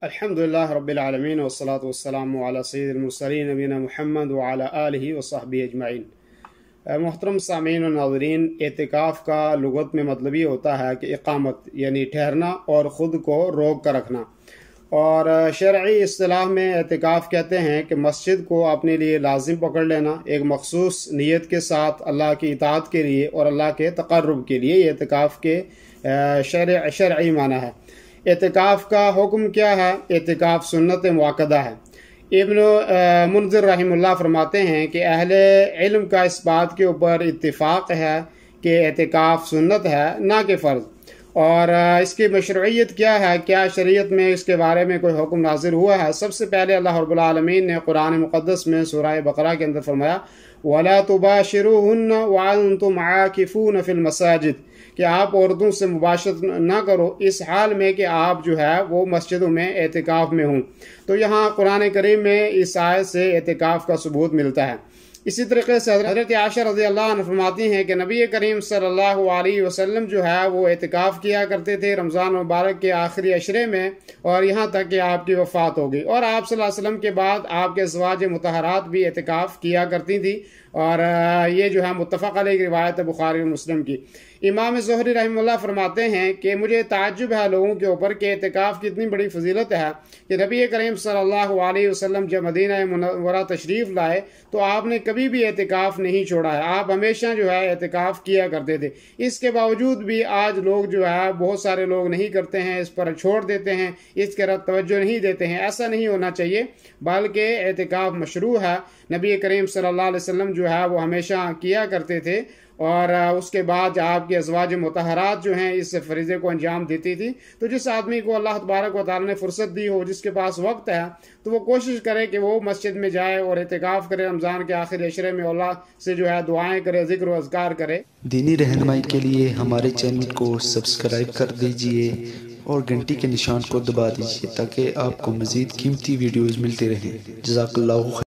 अल्हम्दुलिल्लाह रब्बिल आलमीन वस्सलातु वस्सलामु अला सय्यिदिल मुरसलीन नबीना मुहम्मद व अला आलिहि व सहबिहि अजमईन। मोहतरम सामीन और नाज़रीन, एतिकाफ़ का लुगत में मतलब ये होता है कि इक़ामत यानी ठहरना और ख़ुद को रोक कर रखना, और शरई इस्तिलाह में एतिकाफ़ कहते हैं कि मस्जिद को अपने लिए लाजिम पकड़ लेना, एक मखसूस नीयत के साथ अल्लाह की इताअत के लिए और अल्लाह के तक़र्रुब के लिए। एतिकाफ़ के शरई माना है। एतिकाफ़ का हुक्म क्या है? एतिकाफ़ सुन्नत मुअक्कदा है। इब्न मुनज़िर रहमुल्लाह फरमाते हैं कि अहले इल्म का इस बात के ऊपर इत्तिफ़ाक़ है कि एतिकाफ़ सुन्नत है, ना कि फ़र्ज़। और इसकी मशरूइयत क्या है, क्या शरीयत में इसके बारे में कोई हुक्म नाज़िल हुआ है? सबसे पहले अल्लाह रब्बुल आलमीन ने कुरान मुक़द्दस में सूरह बक़रा के अंदर फरमाया, वला तुबाशिरूहुन्ना व अंतुम आकिफून फिल मसाजिद, कि आप औरतों से मुबाशरत ना करो इस हाल में कि आप जो है वो मस्जिदों में एतिकाफ़ में हों। तो यहाँ कुरान करीम में इस आयत से एतिकाफ़ का सबूत मिलता है। इसी तरीके से हज़रत आयशा रज़ियल्लाहु अन्हा फरमाती हैं कि नबी करीम सल्लल्लाहु अलैहि वसल्लम जो है वो एतिकाफ़ किया करते थे रमज़ान मुबारक के आखिरी अशरे में, और यहाँ तक कि आपकी वफ़ात हो गई। और आप सल्लल्लाहु अलैहि वसल्लम के बाद आपके अज़वाज मुतहरात भी एतिकाफ़ किया करती थी, और ये जो है मुत्तफ़क़ अलैह की रिवायत है बुखारी और मुस्लिम की। इमाम ज़ुहरी रहमतुल्लाह फरमाते हैं कि मुझे ताज्जुब है लोगों के ऊपर कि एतिकाफ़ की इतनी बड़ी फजीलत है कि नबी करीम सल्लल्लाहु अलैहि वसल्लम जब मदीना मुनव्वरा तशरीफ़ लाए तो आपने कभी भी एतिकाफ़ नहीं छोड़ा है। आप हमेशा जो है एतिकाफ़ किया करते थे। इसके बावजूद भी आज लोग जो है बहुत सारे लोग नहीं करते हैं, इस पर छोड़ देते हैं, इस तरफ तवज्जो नहीं देते हैं। ऐसा नहीं होना चाहिए, बल्कि एतिकाफ़ मशरू है। नबी करीम सल्लल्लाहु अलैहि वसल्लम जो है वो हमेशा किया करते थे, और उसके बाद आपके अज़वाज मुतहरात जो हैं इस फरीज़े को अंजाम देती थी। तो जिस आदमी को अल्लाह तबारक व तआला ने फ़ुर्सत दी हो, जिसके पास वक्त है, तो वो कोशिश करे कि वो मस्जिद में जाए और एतिकाफ़ करे रमज़ान के आखिरी अशरे में, अल्लाह से जो है दुआएं करे, ज़िक्र व अज़कार करे। दीनी रहनुमाई के लिए हमारे चैनल को सब्सक्राइब कर दीजिए और घंटी के निशान को दबा दीजिए ताकि आपको मज़ीद कीमती वीडियोज़ मिलते रहें। जज़ाकल्लाहु खैर।